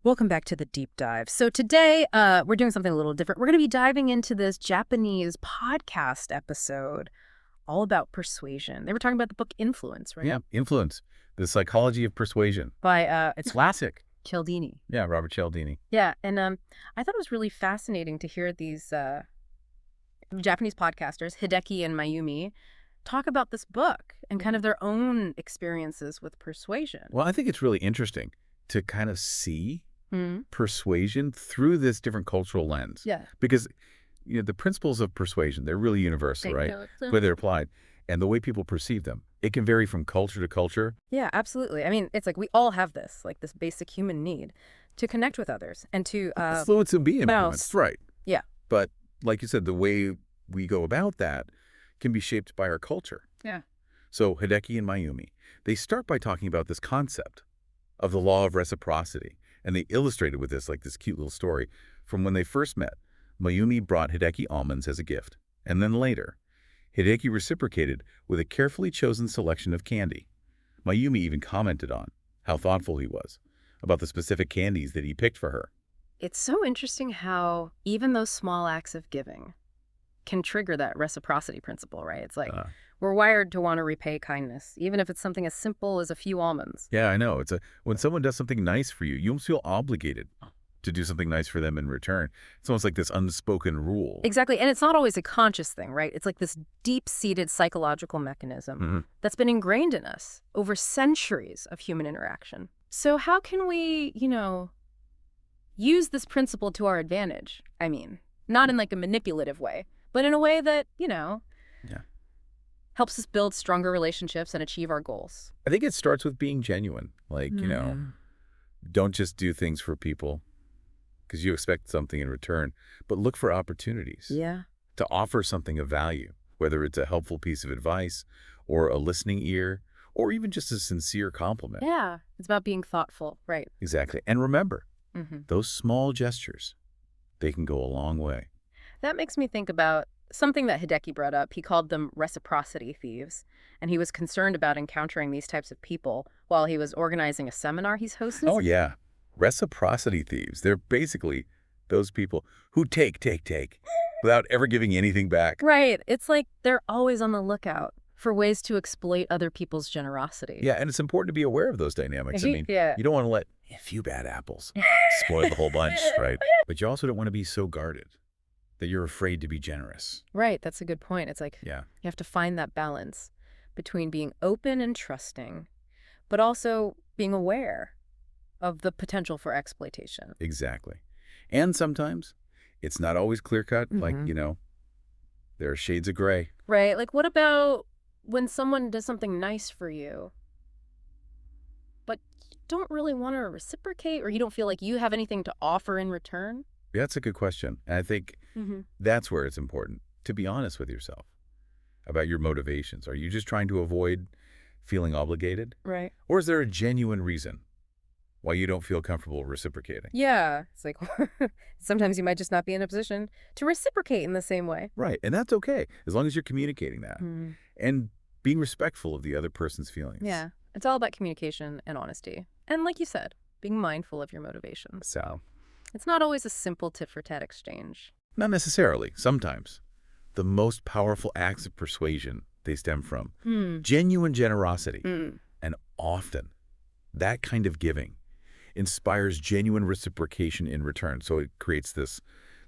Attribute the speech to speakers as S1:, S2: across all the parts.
S1: Welcome back to the deep dive. So today, we're doing something a little different. We're going to be diving into this Japanese podcast episode all about persuasion. They were talking about the book Influence, right?
S2: Yeah, Influence, The Psychology of Persuasion.
S1: By it's
S2: Classic.
S1: Cialdini.
S2: Yeah, Robert Cialdini.
S1: Yeah, and I thought it was really fascinating to hear these Japanese podcasters, Hideki and Mayumi, talk about this book and kind of their own experiences with persuasion.
S2: Well, I think it's really interesting to kind of see
S1: Hmm.
S2: persuasion through this different cultural lens.
S1: Yeah.
S2: Because, the principles of persuasion, they're really universal, right? Where they're applied. And the way people perceive them, it can vary from culture to culture.
S1: Yeah, absolutely. I mean, it's like we all have this, like this basic human need to connect with others and to
S2: Influence and be influenced, right.
S1: Yeah.
S2: But like you said, the way we go about that can be shaped by our culture.
S1: Yeah.
S2: So Hideki and Mayumi, they start by talking about this concept of the law of reciprocity. And they illustrate it with this cute little story. From when they first met, Mayumi brought Hideki almonds as a gift. And then later, Hideki reciprocated with a carefully chosen selection of candy. Mayumi even commented on how thoughtful he was about the specific candies that he picked for her.
S1: It's so interesting how even those small acts of giving can trigger that reciprocity principle, right? It's like we're wired to want to repay kindness, even if it's something as simple as a few almonds.
S2: Yeah, I know. When someone does something nice for you, you almost feel obligated to do something nice for them in return. It's almost like this unspoken rule.
S1: Exactly. And it's not always a conscious thing, right? It's like this deep-seated psychological mechanism that's been ingrained in us over centuries of human interaction. So how can we, use this principle to our advantage? I mean, not in like a manipulative way, but in a way that,
S2: Yeah.
S1: helps us build stronger relationships and achieve our goals.
S2: I think it starts with being genuine. Don't just do things for people because you expect something in return, but look for opportunities
S1: Yeah.
S2: to offer something of value, whether it's a helpful piece of advice or a listening ear or even just a sincere compliment.
S1: Yeah. It's about being thoughtful, right?
S2: Exactly. And remember,
S1: Mm-hmm.
S2: those small gestures, they can go a long way.
S1: That makes me think about something that Hideki brought up. He called them reciprocity thieves, and he was concerned about encountering these types of people while he was organizing a seminar he's hosting.
S2: Oh, yeah. Reciprocity thieves. They're basically those people who take without ever giving anything back.
S1: Right. It's like they're always on the lookout for ways to exploit other people's generosity.
S2: Yeah, and it's important to be aware of those dynamics. I mean,
S1: Yeah.
S2: you don't want to let a few bad apples spoil the whole bunch, right? But you also don't want to be so guarded that you're afraid to be generous.
S1: Right. That's a good point. It's like
S2: Yeah,
S1: you have to find that balance between being open and trusting, but also being aware of the potential for exploitation.
S2: exactly. And sometimes it's not always clear-cut. There are shades of gray.
S1: Right. Like, what about when someone does something nice for you, but you don't really want to reciprocate, or you don't feel like you have anything to offer in return?
S2: Yeah, that's a good question. And I think that's where it's important to be honest with yourself about your motivations. Are you just trying to avoid feeling obligated?
S1: Right.
S2: Or is there a genuine reason why you don't feel comfortable reciprocating?
S1: Yeah. It's like sometimes you might just not be in a position to reciprocate in the same way.
S2: Right, and that's okay, as long as you're communicating that and being respectful of the other person's feelings.
S1: Yeah. It's all about communication and honesty. And like you said, being mindful of your motivations.
S2: So,
S1: It's not always a simple tit-for-tat exchange.
S2: not necessarily. Sometimes the most powerful acts of persuasion, they stem from genuine generosity. And often that kind of giving inspires genuine reciprocation in return. So it creates this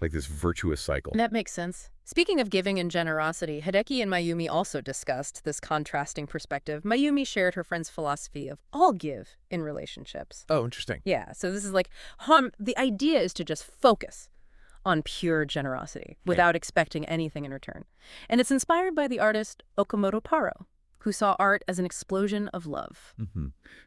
S2: virtuous cycle.
S1: That makes sense. Speaking of giving and generosity, Hideki and Mayumi also discussed this contrasting perspective. Mayumi shared her friend's philosophy of all give in relationships.
S2: Oh, interesting.
S1: Yeah, so this is like, the idea is to just focus on pure generosity without expecting anything in return. And it's inspired by the artist Okamoto Paro, who saw art as an explosion of love.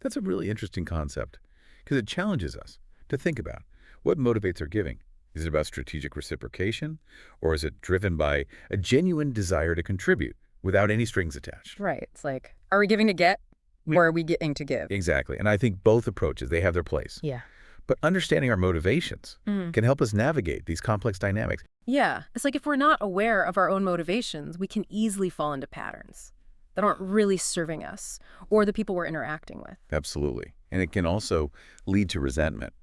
S2: That's a really interesting concept because it challenges us to think about what motivates our giving. Is it about strategic reciprocation, or is it driven by a genuine desire to contribute without any strings attached?
S1: Right. It's like, are we giving to get, or are we getting to give?
S2: Exactly. And I think both approaches, they have their place.
S1: Yeah.
S2: But understanding our motivations can help us navigate these complex dynamics.
S1: Yeah. It's like if we're not aware of our own motivations, we can easily fall into patterns that aren't really serving us or the people we're interacting with.
S2: Absolutely. And it can also lead to resentment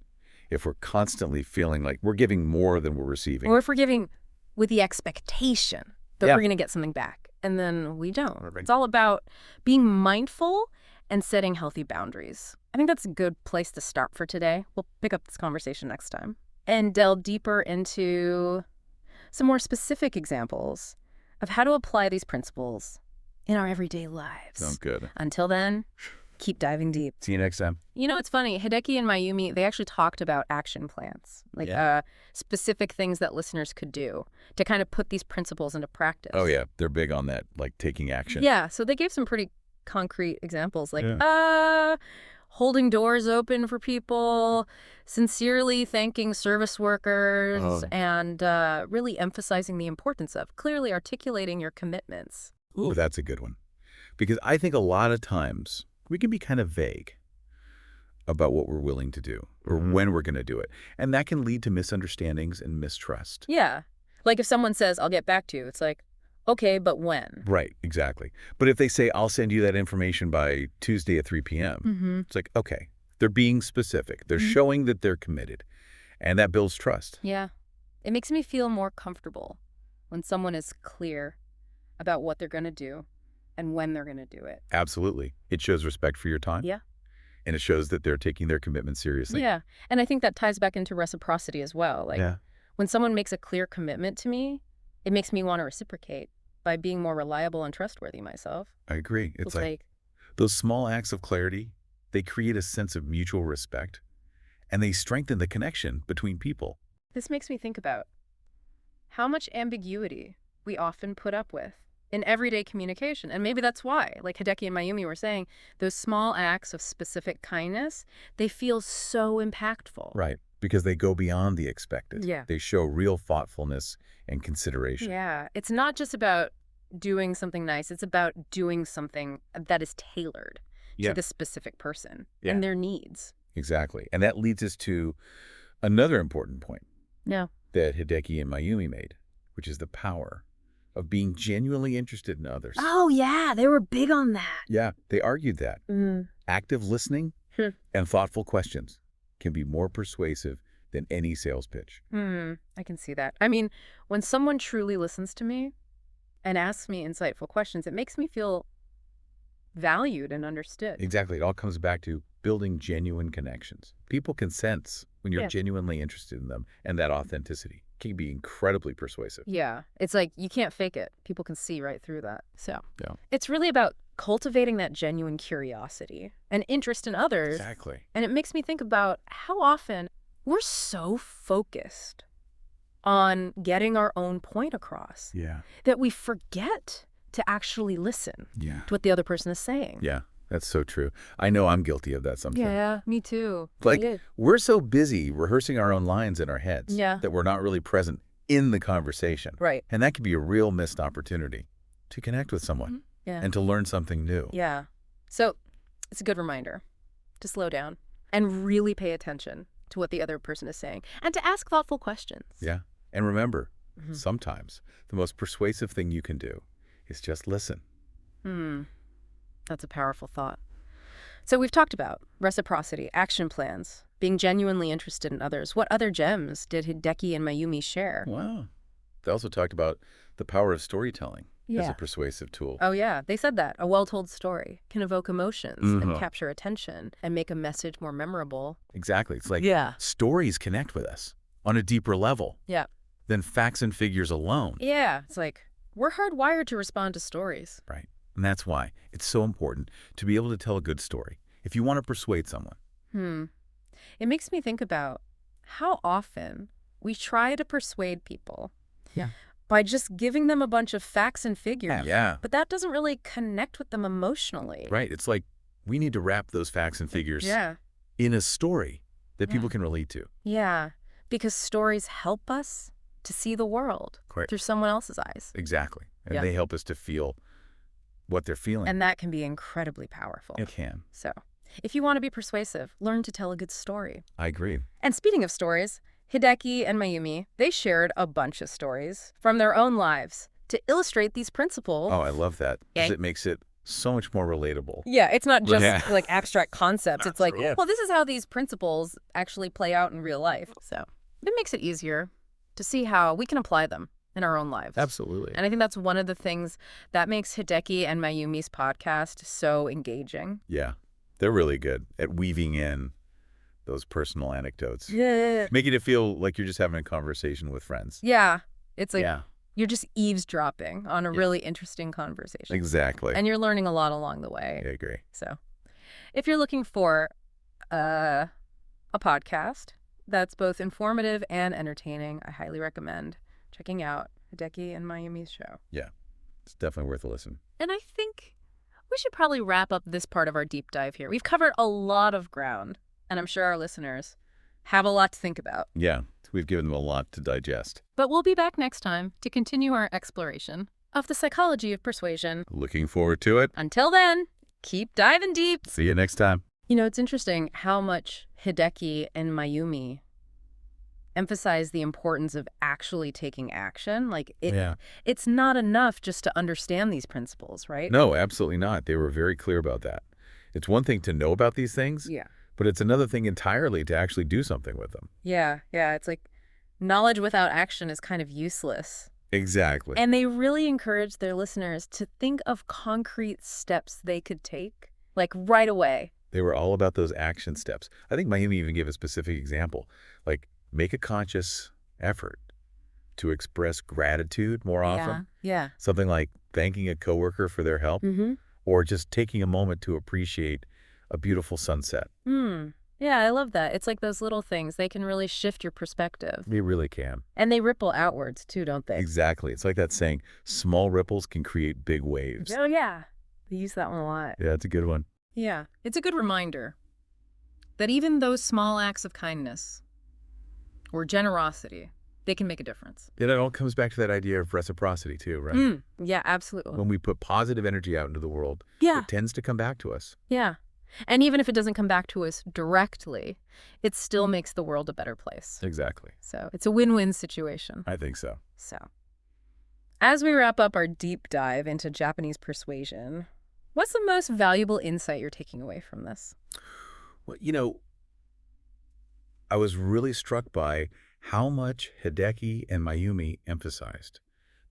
S2: if we're constantly feeling like we're giving more than we're receiving.
S1: Or if we're giving with the expectation that
S2: Yeah.
S1: we're going to get something back, and then we don't.
S2: Right.
S1: It's all about being mindful and setting healthy boundaries. I think that's a good place to start for today. We'll pick up this conversation next time and delve deeper into some more specific examples of how to apply these principles in our everyday lives.
S2: Sounds good.
S1: Until then, keep diving deep.
S2: See you next time.
S1: You know, it's funny. Hideki and Mayumi, they actually talked about action plans, like specific things that listeners could do to kind of put these principles into practice.
S2: Oh, yeah. They're big on that, like taking action.
S1: Yeah. So they gave some pretty concrete examples, like holding doors open for people, sincerely thanking service workers, and really emphasizing the importance of clearly articulating your commitments.
S2: Ooh, that's a good one. Because I think a lot of times we can be kind of vague about what we're willing to do or when we're going to do it. And that can lead to misunderstandings and mistrust.
S1: Yeah. Like if someone says, I'll get back to you, it's like, okay, but when?
S2: Right, exactly. But if they say, I'll send you that information by Tuesday at 3 p.m., it's like, okay, they're being specific. They're showing that they're committed. And that builds trust.
S1: Yeah. It makes me feel more comfortable when someone is clear about what they're going to do and when they're going to do it.
S2: Absolutely. It shows respect for your time.
S1: Yeah.
S2: And it shows that they're taking their commitment seriously.
S1: Yeah. And I think that ties back into reciprocity as well. Like when someone makes a clear commitment to me, it makes me want to reciprocate by being more reliable and trustworthy myself.
S2: I agree. It's like those small acts of clarity, they create a sense of mutual respect and they strengthen the connection between people.
S1: This makes me think about how much ambiguity we often put up with in everyday communication. And maybe that's why, like Hideki and Mayumi were saying, those small acts of specific kindness, they feel so impactful.
S2: Right, because they go beyond the expected.
S1: Yeah.
S2: They show real thoughtfulness and consideration.
S1: Yeah, it's not just about doing something nice. It's about doing something that is tailored to the specific person and their needs.
S2: Exactly. And that leads us to another important point
S1: that
S2: Hideki and Mayumi made, which is the power of being genuinely interested in others.
S1: Oh, yeah, they were big on that.
S2: Yeah, they argued that. Active listening and thoughtful questions can be more persuasive than any sales pitch.
S1: I can see that. I mean, when someone truly listens to me and asks me insightful questions, it makes me feel valued and understood.
S2: Exactly. It all comes back to building genuine connections. People can sense when you're genuinely interested in them, and that authenticity can be incredibly persuasive.
S1: Yeah. It's like you can't fake it. People can see right through that. So it's really about cultivating that genuine curiosity and interest in others.
S2: Exactly.
S1: And it makes me think about how often we're so focused on getting our own point across that we forget to actually listen to what the other person is saying.
S2: Yeah, that's so true. I know I'm guilty of that sometimes.
S1: Yeah, me too.
S2: Like, we're so busy rehearsing our own lines in our heads that we're not really present in the conversation.
S1: Right.
S2: And that can be a real missed opportunity to connect with someone and to learn something new.
S1: Yeah. So it's a good reminder to slow down and really pay attention to what the other person is saying and to ask thoughtful questions.
S2: Yeah. And remember, sometimes the most persuasive thing you can do is just listen.
S1: That's a powerful thought. So we've talked about reciprocity, action plans, being genuinely interested in others. What other gems did Hideki and Mayumi share?
S2: Wow. They also talked about the power of storytelling as a persuasive tool.
S1: Oh, yeah. They said that. A well-told story can evoke emotions and capture attention and make a message more memorable.
S2: Exactly. It's like stories connect with us on a deeper level than facts and figures alone.
S1: Yeah. It's like we're hardwired to respond to stories.
S2: Right. And that's why it's so important to be able to tell a good story if you want to persuade someone.
S1: It makes me think about how often we try to persuade people by just giving them a bunch of facts and figures.
S2: Yeah.
S1: But that doesn't really connect with them emotionally.
S2: Right. It's like we need to wrap those facts and figures in a story that people can relate to.
S1: Yeah. Because stories help us to see the world through someone else's eyes.
S2: Exactly. And they help us to feel what they're feeling.
S1: And that can be incredibly powerful.
S2: It can.
S1: So if you want to be persuasive, learn to tell a good story.
S2: I agree.
S1: And speaking of stories, Hideki and Mayumi, they shared a bunch of stories from their own lives to illustrate these principles.
S2: Oh, I love that. Because it makes it so much more relatable.
S1: Yeah, it's not just
S2: Yeah.
S1: like abstract concepts. It's like,
S2: Yeah.
S1: well, this is how these principles actually play out in real life. So it makes it easier to see how we can apply them in our own lives.
S2: Absolutely.
S1: And I think that's one of the things that makes Hideki and Mayumi's podcast so engaging.
S2: Yeah. They're really good at weaving in those personal anecdotes.
S1: Yeah.
S2: Making it feel like you're just having a conversation with friends.
S1: Yeah. It's like
S2: Yeah.
S1: you're just eavesdropping on a
S2: Yeah.
S1: really interesting conversation.
S2: Exactly.
S1: And you're learning a lot along the way.
S2: I agree.
S1: So if you're looking for a podcast that's both informative and entertaining, I highly recommend checking out Hideki and Mayumi's show.
S2: Yeah. It's definitely worth a listen.
S1: And I think we should probably wrap up this part of our deep dive here. We've covered a lot of ground, and I'm sure our listeners have a lot to think about.
S2: Yeah. We've given them a lot to digest.
S1: But we'll be back next time to continue our exploration of the psychology of persuasion.
S2: Looking forward to it.
S1: Until then, keep diving deep.
S2: See you next time.
S1: You know, it's interesting how much Hideki and Mayumi emphasize the importance of actually taking action. Like, it's not enough just to understand these principles, right?
S2: No, absolutely not. They were very clear about that. It's one thing to know about these things,
S1: Yeah.
S2: but it's another thing entirely to actually do something with them.
S1: Yeah. It's like knowledge without action is kind of useless.
S2: Exactly.
S1: And they really encourage their listeners to think of concrete steps they could take, like right away.
S2: They were all about those action steps. I think Mayumi even gave a specific example, like make a conscious effort to express gratitude more often.
S1: Yeah.
S2: Something like thanking a coworker for their help, or just taking a moment to appreciate a beautiful sunset.
S1: Yeah, I love that. It's like those little things. They can really shift your perspective.
S2: They really can.
S1: And they ripple outwards too, don't they?
S2: Exactly. It's like that saying, small ripples can create big waves.
S1: Oh, yeah. They use that one a lot.
S2: Yeah, it's a good one.
S1: Yeah. It's a good reminder that even those small acts of kindness or generosity, they can make a difference.
S2: It all comes back to that idea of reciprocity too, right?
S1: Yeah, absolutely.
S2: When we put positive energy out into the world,
S1: Yeah.
S2: it tends to come back to us.
S1: Yeah. And even if it doesn't come back to us directly, it still makes the world a better place.
S2: Exactly.
S1: So it's a win-win situation.
S2: I think so.
S1: So as we wrap up our deep dive into Japanese persuasion, what's the most valuable insight you're taking away from this?
S2: Well, I was really struck by how much Hideki and Mayumi emphasized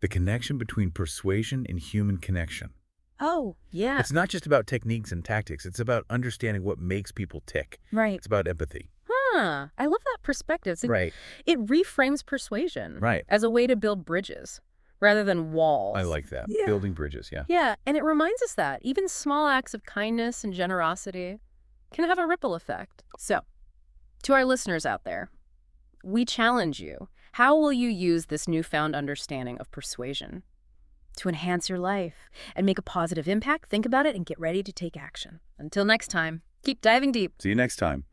S2: the connection between persuasion and human connection.
S1: Oh, yeah.
S2: It's not just about techniques and tactics. It's about understanding what makes people tick.
S1: Right.
S2: It's about empathy.
S1: I love that perspective.
S2: Right.
S1: It reframes persuasion
S2: As
S1: a way to build bridges rather than walls.
S2: I like that.
S1: Yeah.
S2: Building bridges, yeah.
S1: Yeah, and it reminds us that even small acts of kindness and generosity can have a ripple effect. So, to our listeners out there, we challenge you. How will you use this newfound understanding of persuasion to enhance your life and make a positive impact? Think about it and get ready to take action. Until next time, keep diving deep.
S2: See you next time.